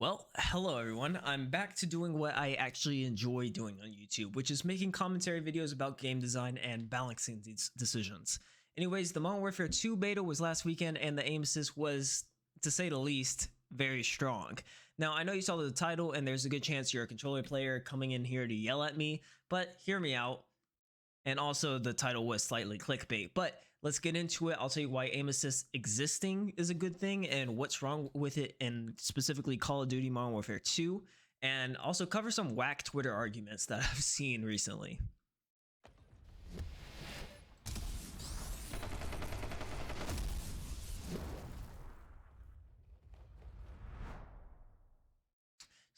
Well, hello everyone. I'm back to doing what I actually enjoy doing on YouTube, which is making commentary videos about game design and balancing these decisions. Anyways, the Modern Warfare 2 beta was last weekend and the aim assist was, to say the least, very strong. Now, I know you saw the title and there's a good chance you're a controller player coming in here to yell at me, but hear me out. And also the title was slightly clickbait, but let's get into it. I'll tell you why aim assist existing is a good thing and what's wrong with it in specifically Call of Duty Modern Warfare 2, and also cover some whack Twitter arguments that I've seen recently.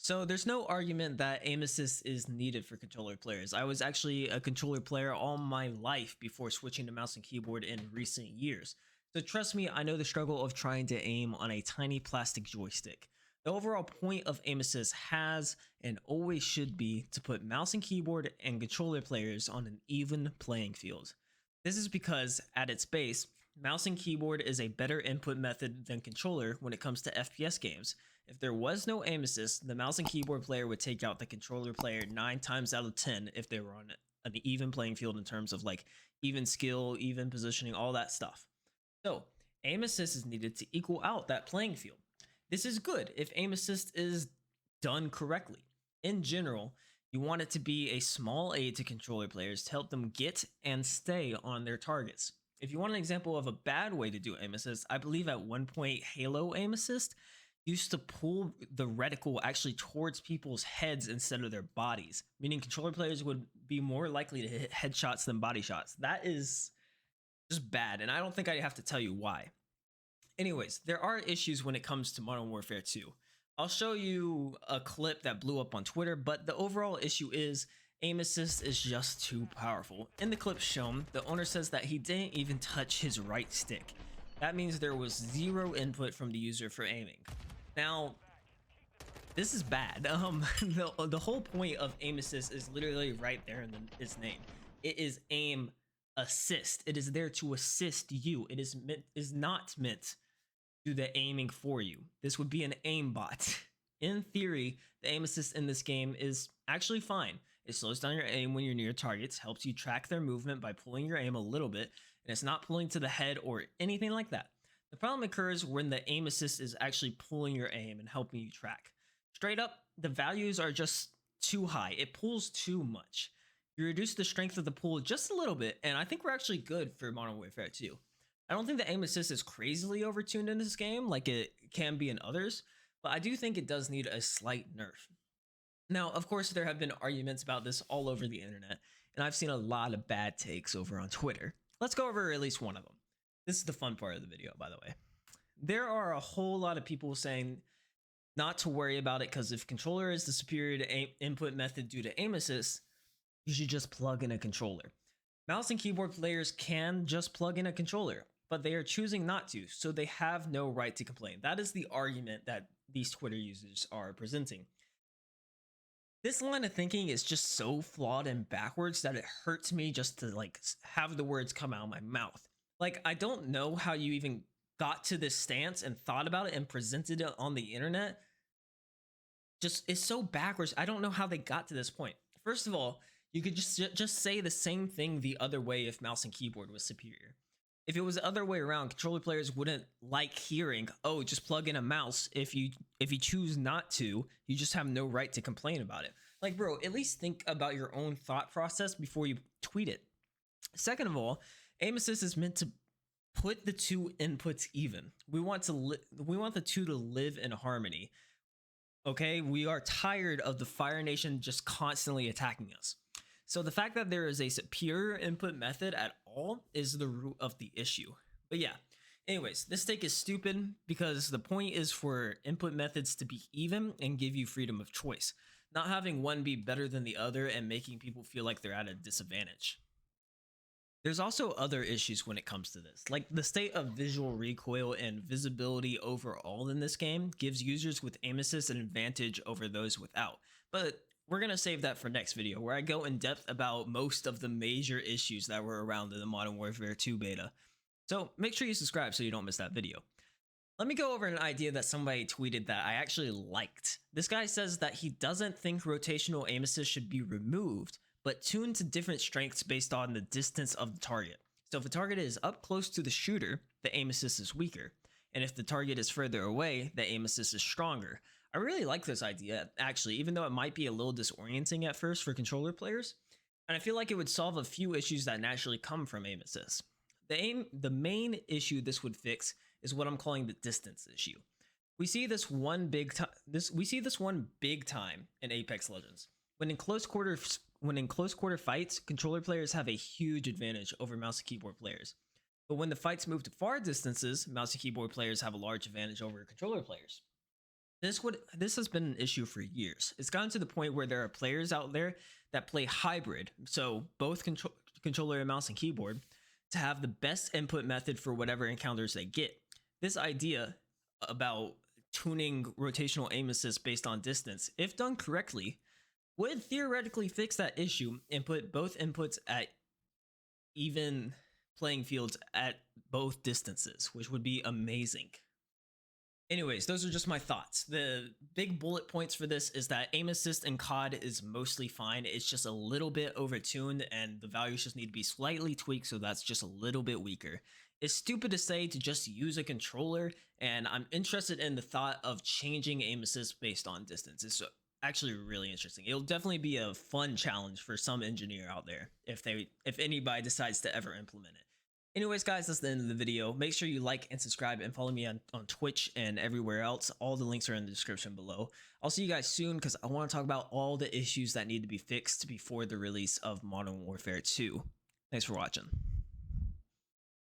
So there's no argument that aim assist is needed for controller players. I was actually a controller player all my life before switching to mouse and keyboard in recent years. So trust me, I know the struggle of trying to aim on a tiny plastic joystick. The overall point of aim assist has and always should be to put mouse and keyboard and controller players on an even playing field. This is because at its base, mouse and keyboard is a better input method than controller when it comes to FPS games. If there was no aim assist, the mouse and keyboard player would take out the controller player 9 times out of 10 if they were on an even playing field in terms of like even skill, even positioning, all that stuff. So aim assist is needed to equal out that playing field. This is good if aim assist is done correctly. In general, you want it to be a small aid to controller players to help them get and stay on their targets. If you want an example of a bad way to do aim assist, I believe at one point Halo aim assist used to pull the reticle actually towards people's heads instead of their bodies, meaning controller players would be more likely to hit headshots than body shots. That is just bad, and I don't think I have to tell you why. Anyways, there are issues when it comes to Modern Warfare 2. I'll show you a clip that blew up on Twitter, but the overall issue is aim assist is just too powerful. In the clip shown, the owner says that he didn't even touch his right stick. That means there was zero input from the user for aiming. Now, this is bad. The whole point of aim assist is literally right there in its name. It is aim assist. It is there to assist you. It is not meant to do the aiming for you. This would be an aim bot. In theory, the aim assist in this game is actually fine. It slows down your aim when you're near targets, helps you track their movement by pulling your aim a little bit, and it's not pulling to the head or anything like that. The problem occurs when the aim assist is actually pulling your aim and helping you track. Straight up, the values are just too high. It pulls too much. You reduce the strength of the pull just a little bit, and I think we're actually good for Modern Warfare 2. I don't think the aim assist is crazily overtuned in this game like it can be in others, but I do think it does need a slight nerf. Now, of course, there have been arguments about this all over the internet, and I've seen a lot of bad takes over on Twitter. Let's go over at least one of them. This is the fun part of the video, by the way. There are a whole lot of people saying not to worry about it because if controller is the superior input method due to aim assist, you should just plug in a controller. Mouse and keyboard players can just plug in a controller, but they are choosing not to, so they have no right to complain. That is the argument that these Twitter users are presenting. This line of thinking is just so flawed and backwards that it hurts me just to like have the words come out of my mouth. Like, I don't know how you even got to this stance and thought about it and presented it on the internet. Just, it's so backwards. I don't know how they got to this point. First of all, you could just say the same thing the other way if mouse and keyboard was superior. If it was the other way around, controller players wouldn't like hearing, "Oh, just plug in a mouse." If you choose not to, you just have no right to complain about it. Like, bro, at least think about your own thought process before you tweet it. Second of all, aim assist is meant to put the two inputs even. We want the two to live in harmony. Okay, we are tired of the Fire Nation just constantly attacking us. So the fact that there is a superior input method at all is the root of the issue. But yeah, anyways, this take is stupid because the point is for input methods to be even and give you freedom of choice, not having one be better than the other and making people feel like they're at a disadvantage. There's also other issues when it comes to this, like the state of visual recoil and visibility overall in this game gives users with aim assist an advantage over those without. But we're going to save that for next video, where I go in depth about most of the major issues that were around in the Modern Warfare 2 beta. So make sure you subscribe so you don't miss that video. Let me go over an idea that somebody tweeted that I actually liked. This guy says that he doesn't think rotational aim assist should be removed, but tuned to different strengths based on the distance of the target. So if a target is up close to the shooter, the aim assist is weaker. And if the target is further away, the aim assist is stronger. I really like this idea, actually, even though it might be a little disorienting at first for controller players. And I feel like it would solve a few issues that naturally come from aim assist. The main issue this would fix is what I'm calling the distance issue. We see this one big time in Apex Legends. When in close quarter fights, controller players have a huge advantage over mouse and keyboard players. But when the fights move to far distances, mouse and keyboard players have a large advantage over controller players. This has been an issue for years. It's gotten to the point where there are players out there that play hybrid, so both controller and mouse and keyboard, to have the best input method for whatever encounters they get. This idea about tuning rotational aim assist based on distance, if done correctly, would theoretically fix that issue and put both inputs at even playing fields at both distances, which would be amazing. Anyways, those are just my thoughts. The big bullet points for this is that aim assist in COD is mostly fine. It's just a little bit overtuned and the values just need to be slightly tweaked, so that's just a little bit weaker. It's stupid to say to just use a controller, and I'm interested in the thought of changing aim assist based on distance. It's actually really interesting. It'll definitely be a fun challenge for some engineer out there if anybody decides to ever implement it. Anyways, guys, that's the end of the video. Make sure you like and subscribe and follow me on Twitch and everywhere else. All the links are in the description below. I'll see you guys soon because I want to talk about all the issues that need to be fixed before the release of Modern Warfare 2. Thanks for watching.